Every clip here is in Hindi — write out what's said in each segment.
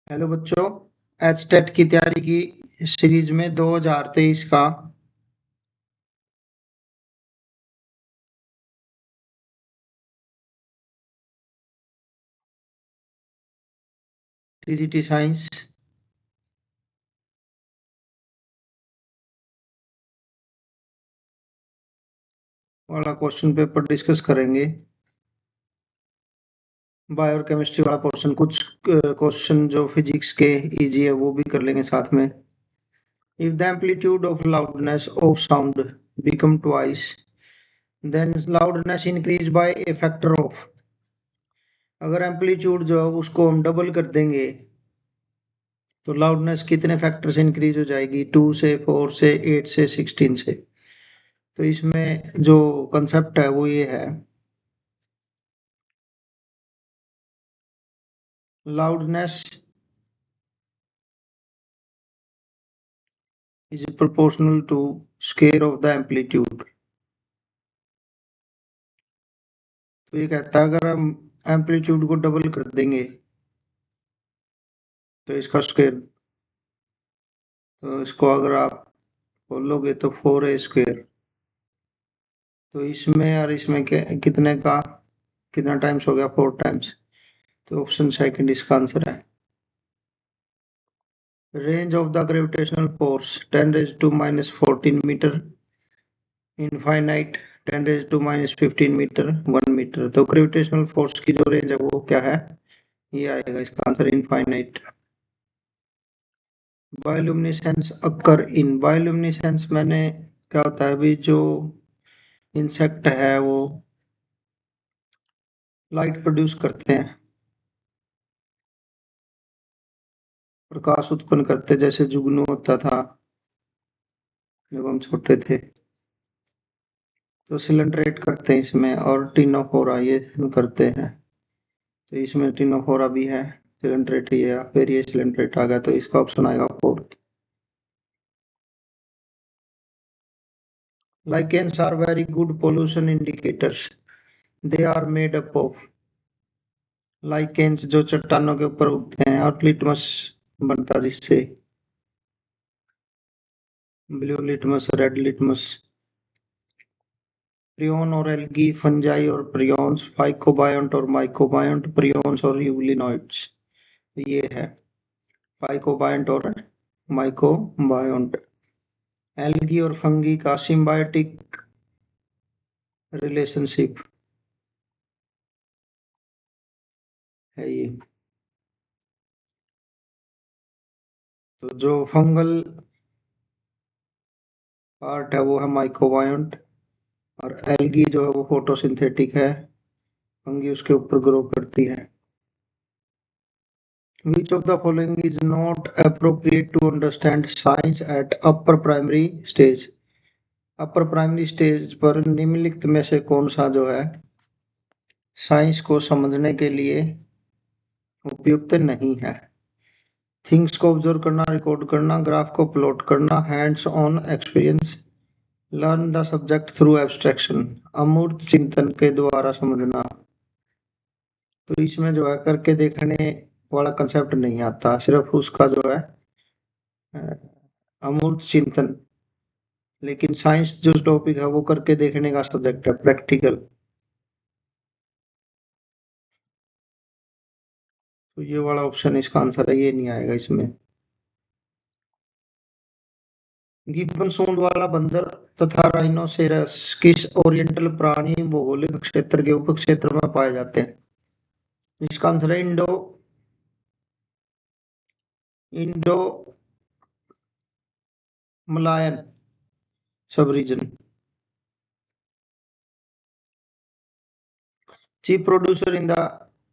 हेलो बच्चों, एचटेट की तैयारी की सीरीज में 2023 का टीजीटी साइंस वाला क्वेश्चन पेपर डिस्कस करेंगे। बायो और केमिस्ट्री वाला पोर्शन, कुछ क्वेश्चन जो फिजिक्स के इजी है वो भी कर लेंगे साथ में। If the amplitude of loudness of sound become twice, then loudness increase by a factor of. अगर एम्पलीट्यूड जो है उसको हम डबल कर देंगे तो लाउडनेस कितने फैक्टर से इंक्रीज हो जाएगी? 2 से, 4 से, 8 से, 16 से। तो इसमें जो कंसेप्ट है वो ये है, loudness is proportional to square of the amplitude। तो ये कहता है अगर हम एम्पलीट्यूड को डबल कर देंगे तो इसका स्क्वायर, तो इसको अगर आप बोलोगे तो 4a²। तो इसमें और इसमें कितने का कितना टाइम्स हो गया? 4 टाइम्स। तो ऑप्शन सेकंड इसका आंसर है। Range of the gravitational force 10⁻⁻14 metre, infinite 10⁻⁻15 metre, 1 metre. तो ग्रेविटेशनल फोर्स की जो रेंज है वो क्या है? ये आएगा इसका आंसर, इनफाइनाइट। बायोल्यूमिनेसेंस अकर इन, बायोल्यूमिनेसेंस मैंने क्या होता है? अभी जो इंसेक्ट है वो लाइट प्रोड्यूस करते हैं, प्रकाश उत्पन्न करते, जैसे जुगनू होता था जब हम छोटे थे। तो सिलेंडरेट करते हैं इसमें, और टिनोफोरा ये करते हैं। तो इसमें टिनोफोरा भी है, सिलेंडरेट ही है, फिर ये सिलेंडरेट आ गया। तो इसका ऑप्शन आएगा fourth. Lichens are very good pollution indicators. They are made up of lichens जो चट्टानों के ऊपर उगते हैं, और लिटमस बनता जिससे, blue litmus, red litmus. Prion और एल्गी, फंजाई और प्रियोन्स, फाइकोबायोंट और माइकोबायोंट, प्रियोन्स और यूलिनॉइड्स। ये है फाइकोबायोंट और माइकोबायोंट। एल्गी और फंगी का सिम्बायोटिक रिलेशनशिप है ये। तो जो फंगल पार्ट है वो है माइकोबायोंट, और एल्गी जो है वो फोटोसिंथेटिक है, फंगी उसके ऊपर ग्रो करती है। Which of the following is not appropriate to understand science at upper primary stage? Upper primary stage पर निम्नलिखित में से कौन सा जो है साइंस को समझने के लिए उपयुक्त नहीं है? थिंग्स को ऑब्जर्व करना, रिकॉर्ड करना, ग्राफ को प्लॉट करना, hands on experience, learn the subject through abstraction, अमूर्त चिंतन के द्वारा समझना। तो इसमें जो है करके देखने वाला कंसेप्ट नहीं आता, सिर्फ उसका जो है अमूर्त चिंतन। लेकिन साइंस जो टॉपिक है वो करके देखने का सब्जेक्ट है, प्रैक्टिकल। तो ये वाला ऑप्शन इसका आंसर है, ये नहीं आएगा इसमें। गिब्बन सूंड वाला बंदर तथा राइनोसेरस किस ओरिएंटल प्राणी भौगोलिक क्षेत्र के उपक्षेत्र में पाए जाते हैं? इसका आंसर है Indo Indo Malayan subregion. Chief producer in the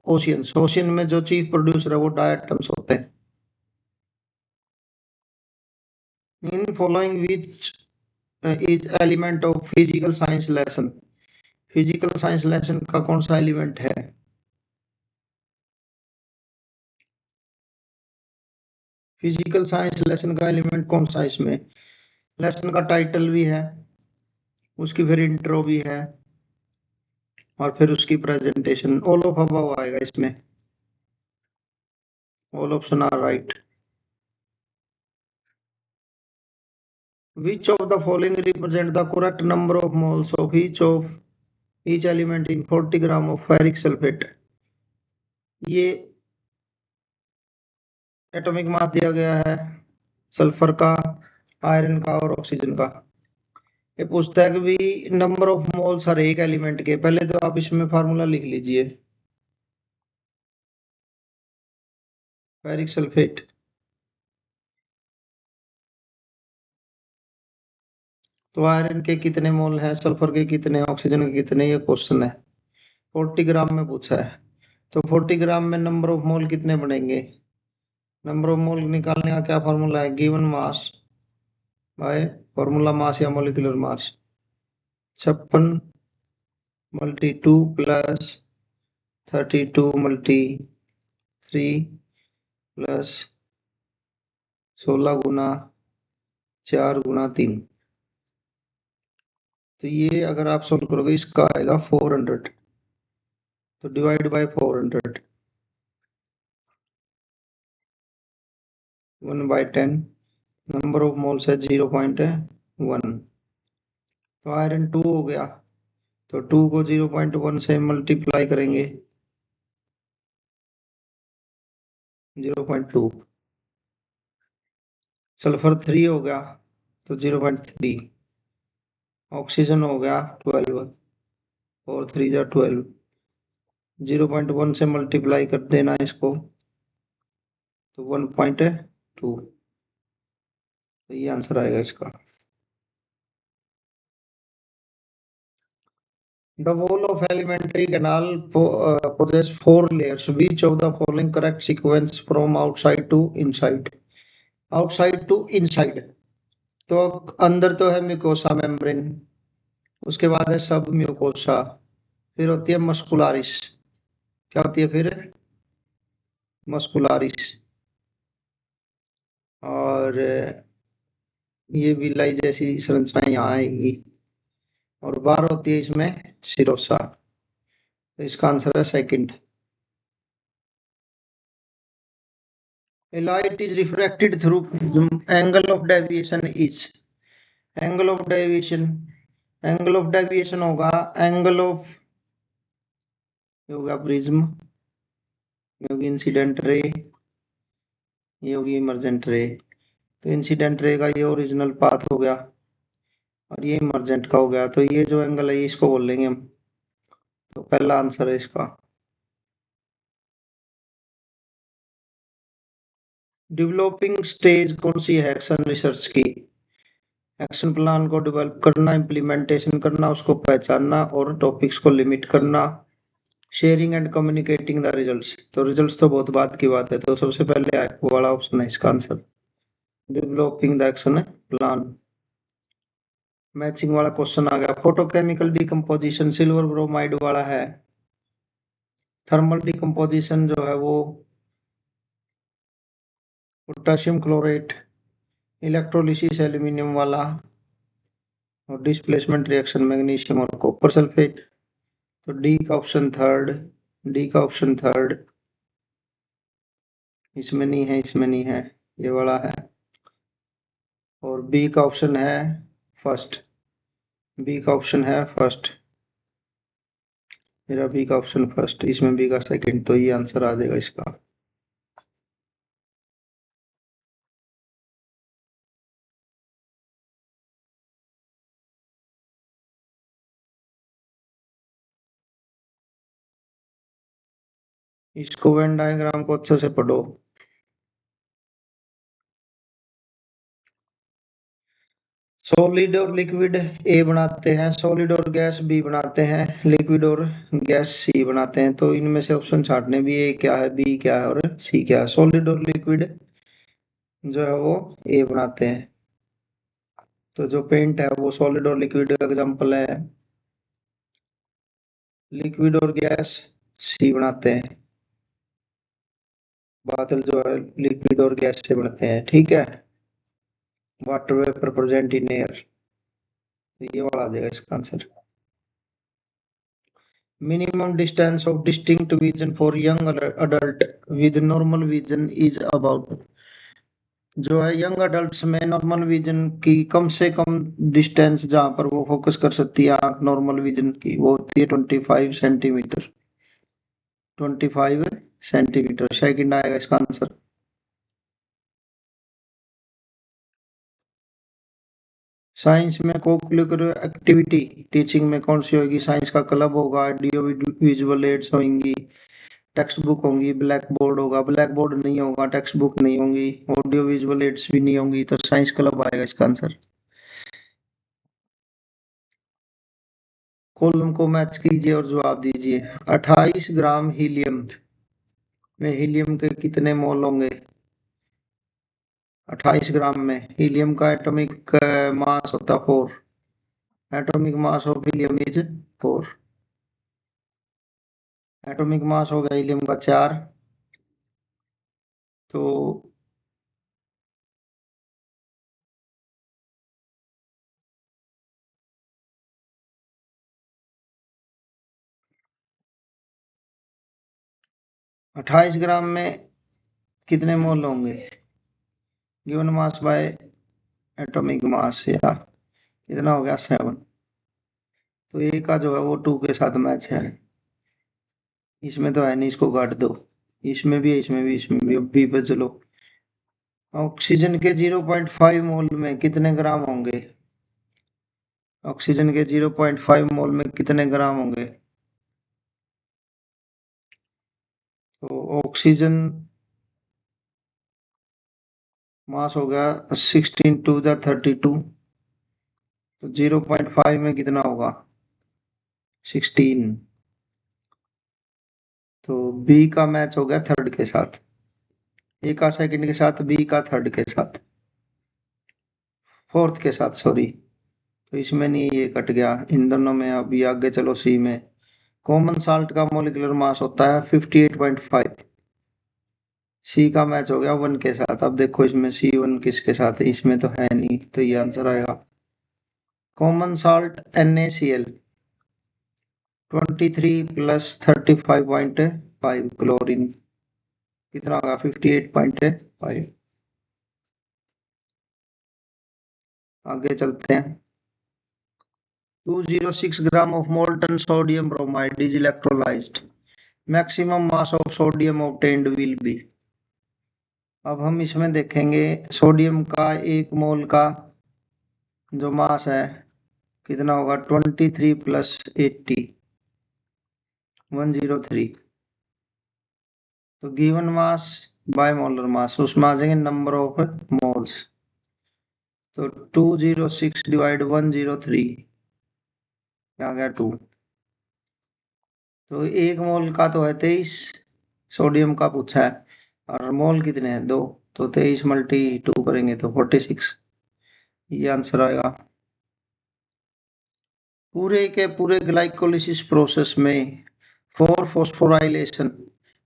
oceans, ocean में जो चीफ प्रोड्यूसर है वो डायटम्स होते हैं। In following which is element of physical science lesson, physical science lesson का कौन सा एलिमेंट है? फिजिकल साइंस लेसन का एलिमेंट कौन सा है इसमें? लेसन का टाइटल भी है, उसकी फिर इंट्रो भी है, और फिर उसकी प्रेजेंटेशन। ऑल ऑफ अबव आएगा इसमें। All option are right. Which of the following represent the correct number of moles of each element in 40 gram of ferric sulfate? ये एटॉमिक मास दिया गया है सल्फर का, आयरन का और ऑक्सीजन का। ये पूछता है कि भी नंबर ऑफ मोल्स हर एक एलिमेंट के। पहले तो आप इसमें फार्मूला लिख लीजिए। फेरिक सल्फेट तो आयरन के कितने मोल हैं, सल्फर के कितने, ऑक्सीजन के कितने, ये क्वेश्चन है। 40 ग्राम में पूछा है तो 40 ग्राम में नंबर ऑफ मोल कितने बनेंगे? नंबर ऑफ मोल निकालने का क्या फार्मूला है? Given mass by formula mass या molecular mass. 56 multi 2 plus 32 multi 3 plus 16 गुना 4 गुना 3। तो ये अगर आप सोल्व करोगे इसका आएगा 400। तो divide by 400 1/10 number of moles है 0.1। तो आयरन 2 हो गया तो 2 को 0.1 से मल्टीप्लाई करेंगे 0.2। सल्फर 3 हो गया तो 0.3। ऑक्सीजन हो गया 12 और 3 जा 12। 0.1 से मल्टीप्लाई कर देना इसको तो 1.2। तो ये आंसर आएगा इसका। The wall of elementary canal possess 4 layers. Which of the following correct sequence from outside to inside? Outside to inside. तो अंदर तो है म्यूकोसा मेम्ब्रेन, उसके बाद है सब म्यूकोसा, फिर होती है मस्कुलारिस। क्या होती है फिर? मस्कुलारिस। और ये विलाई जैसी संरचना यहाँ आएगी और बाहर होती है इसमें सिरोसा। तो इसका आंसर है second. Light is refracted through prism. Angle of deviation is angle of deviation. Angle of deviation होगा एंगल ऑफ, ये होगा प्रिज्म, ये होगी इंसिडेंट रे, ये होगी इमर्जेंट रे। तो इंसिडेंट रे का ये ओरिजिनल पाथ हो गया और ये इमर्जेंट का हो गया। तो ये जो एंगल है इसको बोल लेंगे हम। तो पहला आंसर है इसका। डेवलपिंग स्टेज कौन सी है एक्शन रिसर्च की? एक्शन प्लान को डेवलप करना, इम्प्लीमेंटेशन करना, उसको पहचानना और टॉपिक्स को लिमिट करना, sharing and communicating the results. तो रिजल्ट्स तो बहुत बात की बात है, तो सबसे पहले वो वाला ऑप्शन है इसका answer, developing the action plan. Matching वाला क्वेश्चन आ गया। फोटोकेमिकल डिकम्पोजिशन सिल्वर ब्रोमाइड वाला है। थर्मल डिकम्पोजिशन जो है वो पोटेशियम क्लोरेट, इलेक्ट्रोलिसिस एल्यूमिनियम वाला, और डिस्प्लेसमेंट रिएक्शन मैग्नीशियम और कॉपर सल्फेट। तो डी का ऑप्शन थर्ड, डी का ऑप्शन थर्ड। इसमें नहीं है, इसमें नहीं है, ये वाला है। और बी का ऑप्शन है फर्स्ट, बी का ऑप्शन है फर्स्ट, मेरा बी का ऑप्शन फर्स्ट, इसमें बी का सेकंड। तो ये आंसर आ जाएगा इसका। इसको वेन डायग्राम को अच्छे से पढ़ो। सॉलिड और लिक्विड ए बनाते हैं, सॉलिड और गैस बी बनाते हैं, लिक्विड और गैस सी बनाते हैं। तो इनमें से ऑप्शन छाटने भी, ए क्या है, बी क्या है और सी क्या है। सॉलिड और लिक्विड जो है वो ए बनाते हैं। तो जो पेंट है वो सॉलिड और लिक्विड का एग्जांपल है। लिक्विड और गैस सी बनाते हैं। बादल जो है लिक्विड और गैस से बनते हैं, ठीक है। Water vapour present in air. तो ये वाला आ जाएगा इसका answer. Minimum distance of distinct vision for young adult with normal vision is about, जो है यंग अडल्ट्स में नॉर्मल विजन की कम से कम डिस्टेंस जहां पर वो फोकस कर सकती है आंख नॉर्मल विजन की, वो होती है 25 सेंटीमीटर। 25 सेंटीमीटर सेकंड आएगा इसका आंसर। साइंस में कोकुलर एक्टिविटी टीचिंग में कौन सी होगी? साइंस का क्लब होगा, ऑडियो विजुअल एड्स होंगी, टेक्स्ट बुक होंगी, ब्लैक बोर्ड होगा। ब्लैक बोर्ड नहीं होगा, टेक्स्ट बुक नहीं होंगी, ऑडियो विजुअल एड्स भी नहीं होंगी, तो साइंस क्लब आएगा इसका आंसर। कॉलम को मैच कीजिए और जवाब दीजिए। 28 ग्राम हीलियम में हीलियम के कितने मोल होंगे? 28 ग्राम में हीलियम का एटॉमिक मास होता 4। Atomic mass of helium is 4। Atomic mass हो गया हीलियम का 4। तो 28 ग्राम में कितने मोल होंगे? Given mass bye atomic mass, या कितना हो गया 7। तो ए का जो है वो 2 के साथ मैच है। इसमें तो है नहीं, इसको काट दो। इसमें भी है, इसमें भी, इसमें भी। अब बी पे चलो। ऑक्सीजन के 0.5 मोल में कितने ग्राम होंगे? ऑक्सीजन के 0.5 मोल में कितने ग्राम होंगे? तो ऑक्सीजन मास हो गया 16 टू द 32। तो 0.5 में कितना होगा? 16। तो बी का मैच हो गया थर्ड के साथ, ए का सेकंड के साथ, बी का थर्ड के साथ, फोर्थ के साथ, सॉरी। तो इसमें नहीं, ये कट गया इन दोनों में। अभी आगे चलो सी में। कॉमन साल्ट का मोलिकुलर मास होता है 58.5। सी का मैच हो गया 1 के साथ। अब देखो इसमें C1 किसके साथ है? इसमें तो है नहीं, तो ये आंसर आएगा। Common salt NaCl 23 plus 35.5 chlorine कितना होगा? 58.5। आगे चलते हैं। 206 gram of molten sodium bromide is electrolysed, maximum mass of sodium obtained will be. अब हम इसमें देखेंगे सोडियम का 1 मोल का जो मास है कितना होगा? 23 प्लस 80, 103। तो given mass by molar mass, उसमें आ जाएंगे नंबर ऑफ मोल्स। तो 206 डिवाइड 103 आ गया 2। तो 1 मोल का तो है 23, सोडियम का पूछा है, और मोल कितने हैं? 2। तो 23 मल्टी 2 करेंगे तो 46, ये आंसर आएगा। पूरे के पूरे ग्लाइकोलिसिस प्रोसेस में 4 phosphorylation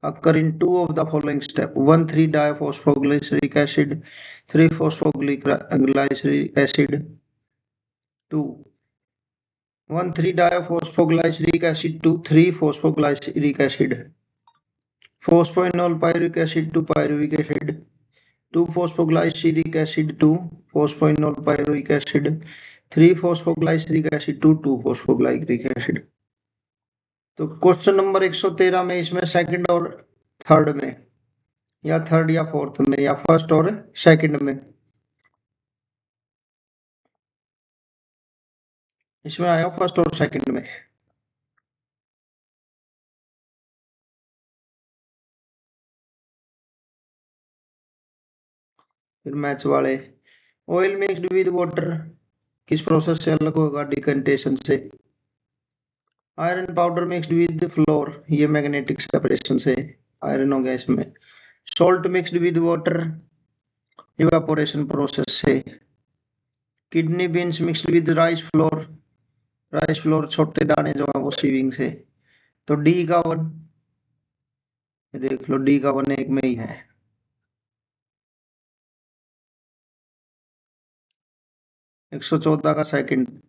occur in 2 of the following step: 1 3-diphosphoglyceric acid, 3 phosphoglyceric acid, 2 1 3-diphosphoglyceric acid to 3 phosphoglyceric acid, phosphoenol pyruvic acid to pyruvic acid, 2 phosphoglyceric acid to phosphoenol pyruvic acid, 3 phosphoglyceric acid to 2 phosphoglyceric acid। तो क्वेश्चन नंबर 113 में इसमें सेकंड और थर्ड में, या थर्ड या फोर्थ में, या फर्स्ट और सेकंड में, इसमें आया फर्स्ट और सेकंड में। फिर मैच वाले। ऑयल मिक्स्ड विद वाटर किस प्रोसेस से अलग होगा? डिकंटेशन से। Iron powder mixed with flour, ये मैग्नेटिक सेपरेशन से आयरन हो गया इसमें। Salt mixed with water, evaporation process से। Kidney beans mixed with rice flour, rice flour छोटे दाने जो है वो सीविंग से। तो डी का 1, ये देख लो डी का 1 एक में ही है। 114 का second.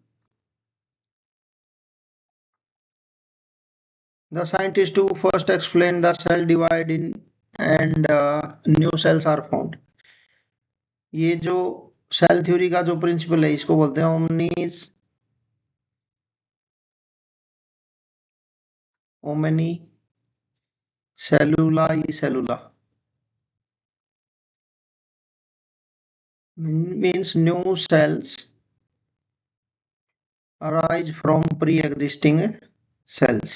The scientist who first explained the cell divide in and new cells are found. ये जो सेल थ्योरी का जो प्रिंसिपल है इसको बोलते हैं ओमनीज omni सेलुला E सेलुला means new cells arise from pre-existing cells.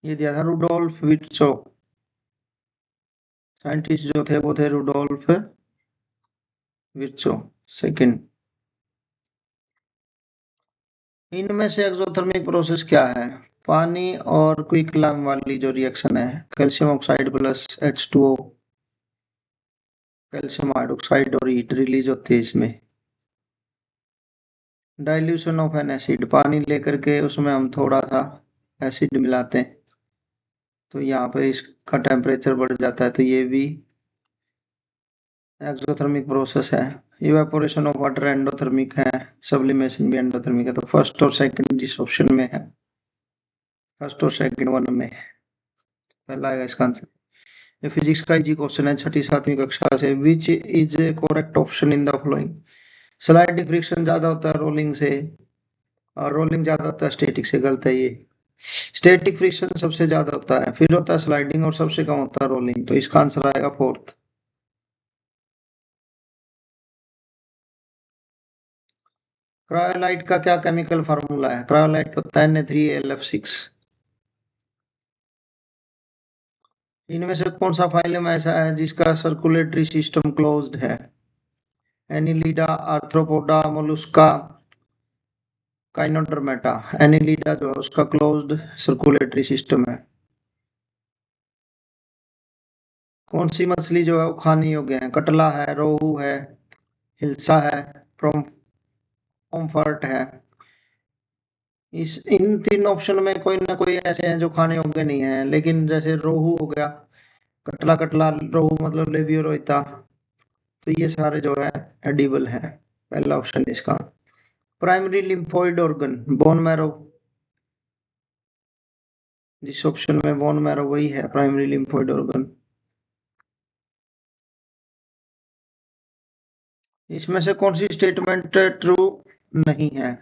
ये दिया था रुडोल्फ विर्चो, साइंटिस्ट जो थे वो थे रुडोल्फ विर्चो सेकंड। इनमें से एक्सोथर्मिक प्रोसेस क्या है? पानी और क्विकलैम वाली जो रिएक्शन है, calcium oxide plus H2O, calcium hydroxide और हीट रिलीज होती है इसमें। डाइल्यूशन ऑफ एन एसिड, पानी लेकर के उसमें हम थोड़ा सा एसिड मिलाते हैं तो यहाँ पे इसका टेम्परेचर बढ़ जाता है, तो ये भी एक्सोथर्मिक प्रोसेस है। इवेपोरेशन ऑफ वाटर एंडोथर्मिक है, सब्लिमेशन भी एंडोथर्मिक है। तो फर्स्ट और सेकंड जिस ऑप्शन में है, फर्स्ट और सेकंड वन में पहला आएगा इसका आंसर। ये फिजिक्स का इजी क्वेश्चन है 6ठी 7वीं कक्षा से। Which is A correct option in the following? Sliding friction ज्यादा होता है रोलिंग से और रोलिंग ज्यादा होता है स्टैटिक से। गलत है ये। स्टैटिक फ्रिक्शन सबसे ज्यादा होता है, फिर होता है स्लाइडिंग और सबसे कम होता है रोलिंग। तो इसका आंसर आएगा फोर्थ। क्रायोलाइट का क्या केमिकल फार्मूला है? क्रायोलाइट होता है Na3Alf6। इनमें से कौन सा फाइलम ऐसा है जिसका सर्कुलेटरी सिस्टम क्लोज्ड है? Annelida, arthropoda, Mollusca, काइनोडर्मेटा। एनिलिडा जो है उसका क्लोज्ड सर्कुलेटरी सिस्टम है। कौन सी मछली जो है वो खाने योग्य है? कटला है, रोहू है, हिल्सा है, प्रोम्फर्ट है। इस इन तीन ऑप्शन में कोई ना कोई ऐसे हैं जो खाने योग्य नहीं है, लेकिन जैसे रोहू हो गया, कटला कटला रोहू मतलब लेबियोरोइता, तो ये सारे जो है एडिबल है। पहला ऑप्शन इसका। Primary lymphoid organ bone marrow, जिस ऑप्शन में बोन मैरो वही है प्राइमरी लिम्फोइड ऑर्गन। इसमें से कौन सी स्टेटमेंट ट्रू नहीं है?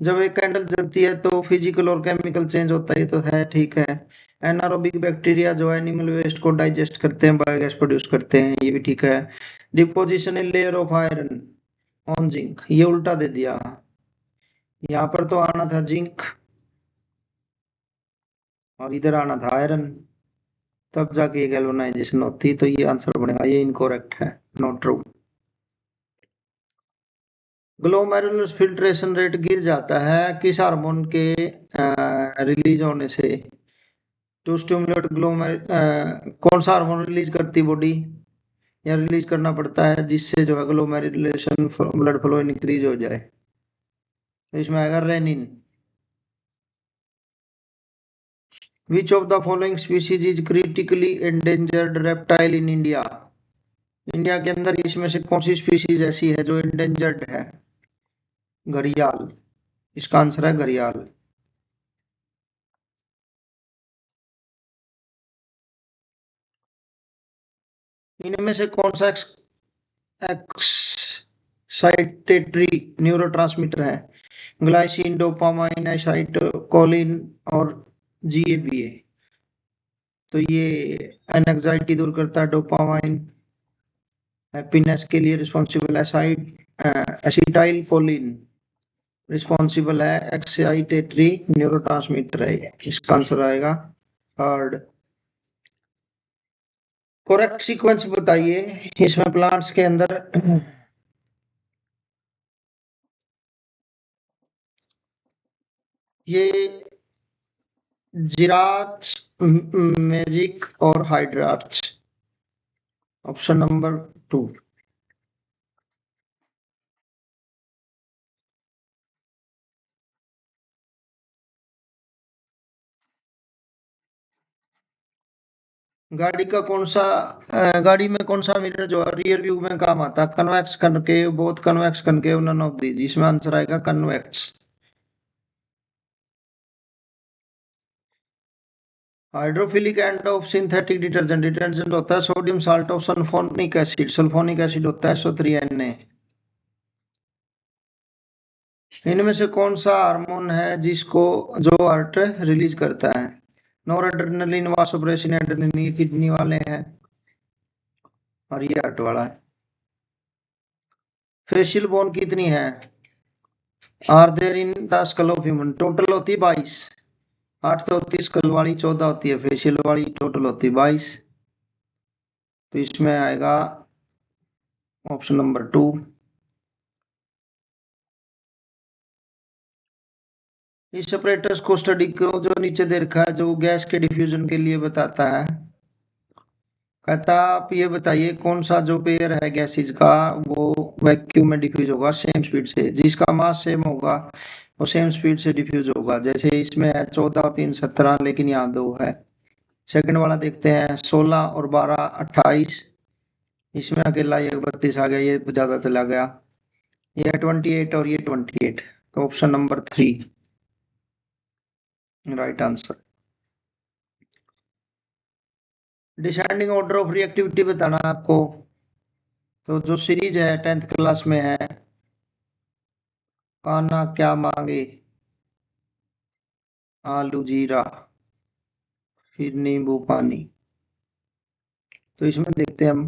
जब एक कैंडल जलती है तो फिजिकल और केमिकल चेंज होता है, ये तो है, ठीक है। एनारोबिक बैक्टीरिया जो है एनिमल वेस्ट को डाइजेस्ट करते हैं, बायोगैस प्रोड्यूस करते हैं, ये भी ठीक है। Deposition in layer of iron on zinc, ये उल्टा दे दिया। यहाँ पर तो आना था जिंक और इधर आना था आयरन, तब जाके ये गैल्वेनाइजेशन होती, तो ये आंसर बनेगा, ये इनकरेक्ट है, not true. Glomerular filtration rate गिर जाता है किस हार्मोन के रिलीज होने से? टू स्टिमुलेट ग्लोमेर कौन सा हार्मोन रिलीज करती बॉडी या रिलीज करना पड़ता है जिससे जो है ग्लोमेरुलेशन ब्लड फ्लो इंक्रीज हो जाए? तो इसमें आएगा renin. Which of the following species is critically endangered reptile in India? India के अंदर इसमें से कौन सी स्पीशीज ऐसी है जो एंडेंजर्ड है? घड़ियाल, इसका आंसर है घड़ियाल। इनमें से कौन सा एक्साइटेटरी न्यूरोट्रांसमीटर है? ग्लाइसिन, डोपामाइन, एसाइटोकोलिन और जीएबीए। तो ये एंजाइटी दूर करता है डोपामाइन, हैप्पीनेस के लिए रिस्पॉन्सिबल है एसिटाइल कोलिन, रिस्पॉन्सिबल है एक्साइटेटरी न्यूरोट्रांसमीटर है। इसका आंसर आएगा थर्ड। करेक्ट सीक्वेंस बताइए इसमें प्लांट्स के अंदर। ये जिराट्स, मैजिक और हाइड्राट्स, ऑप्शन नंबर 2। गाड़ी का कौन सा गाड़ी में कौन सा मिरर जो है रियर व्यू में काम आता है? Convex concave, both convex concave, none of these. इसमें आंसर आएगा convex. Hydrophilic end of synthetic detergent, detergent होता है sodium salt of sulphonic acid, sulphonic acid होता है SO3Na। इनमें से कौन सा हार्मोन है जिसको जो हार्ट रिलीज करता है? नॉर एड्रेनलिन, वासोप्रेसिन, एड्रेनलिन, ये किडनी वाले हैं और ये हार्ट वाला है। फेशियल बोन कितनी है? Are there in the skull of human? Total होती है 22। 8 तो होती है स्कल वाली, 14 होती है फेशियल वाली, टोटल होती है 22। तो इसमें आएगा ऑप्शन नंबर 2। इस सेपरेटर्स को स्टडी को जो नीचे दे रखा है, जो गैस के डिफ्यूजन के लिए बताता है, कहता आप ये बताइए कौन सा जो पेयर है गैसेज का वो वैक्यूम में डिफ्यूज होगा सेम स्पीड से? जिसका मास सेम होगा वो सेम स्पीड से डिफ्यूज होगा। जैसे इसमें है 14 और 3 17, लेकिन यहाँ 2 है। सेकंड वाला देखते हैं, 16 और 12 28। इसमें अकेला ये 32 आ गया, ये ज्यादा चला गया। ये 28 और ये 28, तो option number 3 right answer. Descending order of reactivity बताना है आपको। तो जो सीरीज है 10th क्लास में है, कान्हा क्या मांगे, आलू जीरा, फिर नींबू पानी। तो इसमें देखते हैं हम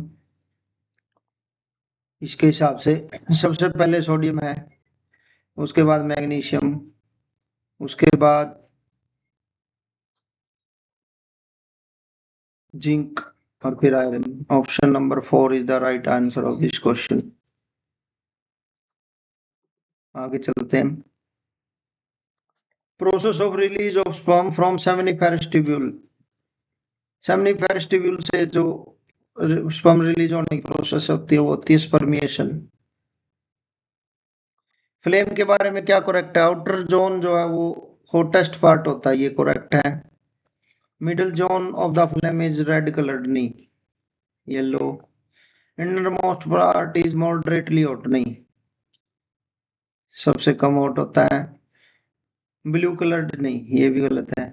इसके हिसाब से। सबसे पहले सोडियम है, उसके बाद मैग्नीशियम, उसके बाद जिंक और फिर iron. Option number 4 is the right answer of this question. आगे चलते हैं। Process of release of sperm from seminiferous tubule. Seminiferous tubule से जो स्पर्म रिलीज होने की प्रोसेस होती है वो होती है स्पर्मिएशन। फ्लेम के बारे में क्या करेक्ट है? आउटर जोन जो है वो हॉटेस्ट पार्ट होता है, ये करेक्ट है। Middle zone of the flame is red coloured, नहीं, yellow. Inner most part is moderately hot, नहीं, सबसे कम हॉट होता है। ब्लू कलर्ड, नहीं, ये भी गलत है।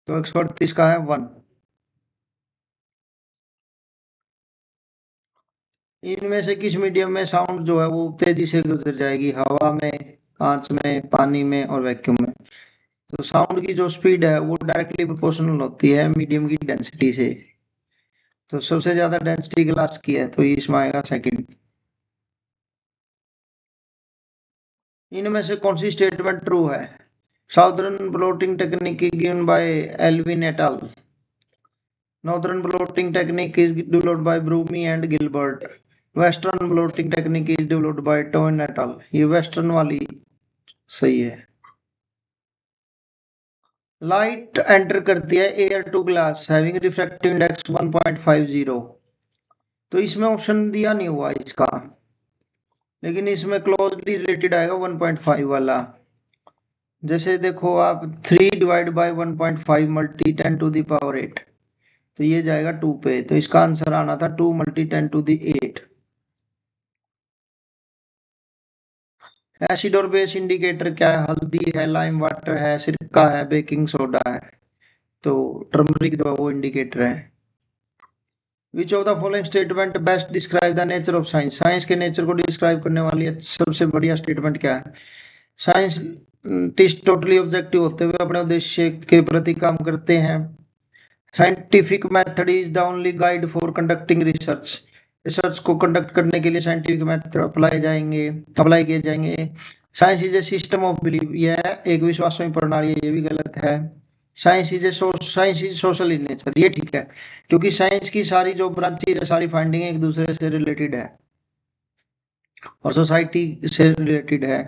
तो 138 का है 1। इनमें से किस मीडियम में साउंड जो है वो तेजी से गुजर जाएगी? हवा में, कांच में, पानी में और वैक्यूम में। तो साउंड की जो स्पीड है वो डायरेक्टली प्रोपोर्शनल होती है मीडियम की डेंसिटी से। तो सबसे ज्यादा डेंसिटी ग्लास की है, तो ये इसमें आएगा सेकंड। इनमें से कौन सी स्टेटमेंट ट्रू है? Southern blotting technique given by Alwine et al. Northern blotting technique is developed by Broome and Gilbert. Western blotting technique is developed by Towbin et al. ये वेस्टर्न वाली सही है। लाइट एंटर करती है air to glass having refractive index 1.50। तो इसमें ऑप्शन दिया नहीं हुआ इसका, लेकिन इसमें क्लोजली रिलेटेड आएगा 1.5 वाला। जैसे देखो आप 3 divide by 1.5 multi 10 to the power 8, तो ये जाएगा 2 पे। तो इसका आंसर आना था 2 मल्टी 10 टू द 8। एसिड और बेस इंडिकेटर क्या है? हल्दी है, लाइम वाटर है, सिरका है, बेकिंग सोडा है। तो टर्मरिक जो है वो इंडिकेटर है। विच of the following statement best describe the nature of science? Science के नेचर को डिस्क्राइब करने वाली सबसे बढ़िया स्टेटमेंट क्या है? साइंस टेस्ट टोटली ऑब्जेक्टिव होते हुए अपने उद्देश्य के प्रति काम करते हैं। Scientific method is the only guide for conducting research. Research को कंडक्ट करने के लिए साइंटिफिक मेथड अप्लाई किए जाएंगे। Science is a system of belief, यह एक विश्वासों की प्रणाली है, ये भी गलत है। Science is social in nature, ये ठीक है, क्योंकि साइंस की सारी जो ब्रांचेज है, सारी फाइंडिंग एक दूसरे से रिलेटेड है और सोसाइटी से रिलेटेड है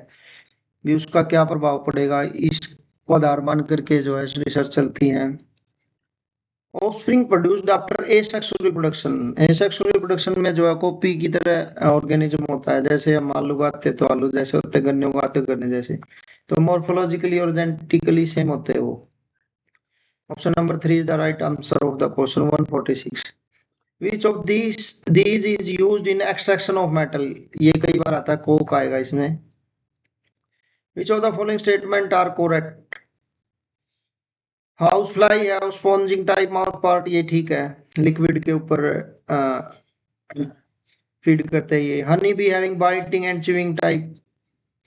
भी। उसका क्या प्रभाव पड़ेगा इसको आधार मान करके जो है रिसर्च चलती है। Offspring produced after asexual reproduction. Asexual reproduction में जो है कॉपी की तरह ऑर्गेनिज्म होता है। जैसे हम आलू उगाते तो आलू जैसे होते, गन्ने उगाते गन्ने जैसे। तो मॉर्फोलॉजिकली और जेनेटिकली सेम होते हैं वो। Option number 3 is the right answer of the question 146. Which of these is used in extraction of metal? ये कई बार आता है, कोक आएगा इसमें. Which of the following statement are correct? House fly है स्पॉन्जिंग टाइप माउथ पार्ट, ये ठीक है, लिक्विड के ऊपर फीड करते हैं ये. Honey bee having biting and chewing type,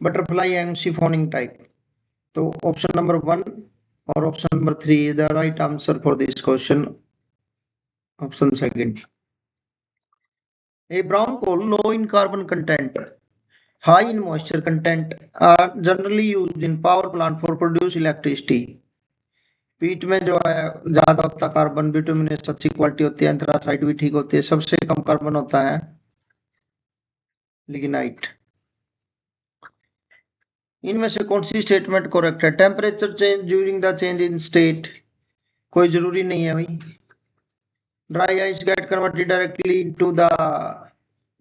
butterfly and siphoning type. तो ऑप्शन नंबर 1 और option number 3 is the right answer for this question. Option second. A brown coal low in carbon content, high in moisture content are generally used in power plant for produce electricity. पीट में जो है ज्यादा होता है कार्बन, बिटुमिनस अच्छी क्वालिटी होती है, एंथ्रासाइट भी ठीक होती है, सबसे कम कार्बन होता है लिग्नाइट. इनमें से कौन सी स्टेटमेंट करेक्ट है? Temperature change during the change in state, कोई जरूरी नहीं है भाई. Dry ice get converted directly into the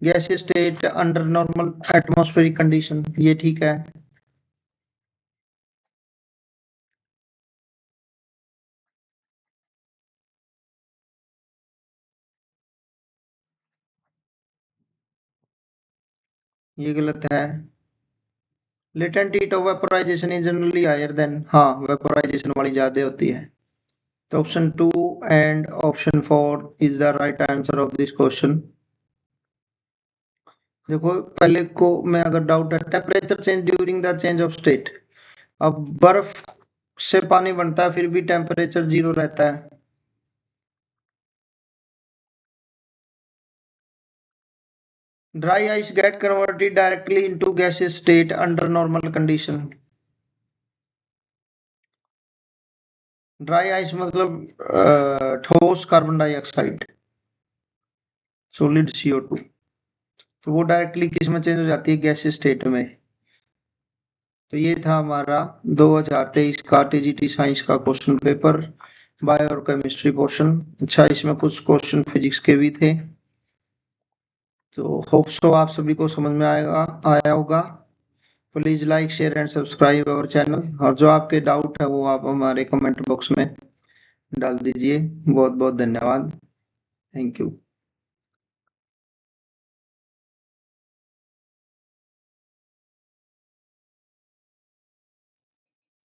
gaseous state under normal atmospheric condition, ये ठीक है. ये गलत है. Latent heat of vaporisation is generally higher than, हाँ वेपोराइजेशन वाली ज्यादा होती है. तो option 2 and option 4 is the right answer of this question. देखो पहले को में अगर डाउट है, temperature change during the change of state, अब बर्फ से पानी बनता है फिर भी टेम्परेचर 0 रहता है. Dry ice get converted directly into gaseous state under normal condition. Dry ice मतलब ठोस कार्बन डाइऑक्साइड, सॉलिड CO2, तो वो डायरेक्टली किस में चेंज हो जाती है? गैसियस स्टेट में. तो ये था हमारा 2023 का TGT साइंस का क्वेश्चन पेपर, बायो और केमिस्ट्री पोर्शन. अच्छा, इसमें कुछ क्वेश्चन फिजिक्स के भी थे. तो होप सो आप सभी को समझ में आया होगा. Please like share and subscribe our channel, और जो आपके डाउट है वो आप हमारे कमेंट बॉक्स में डाल दीजिए. बहुत बहुत धन्यवाद. Thank you.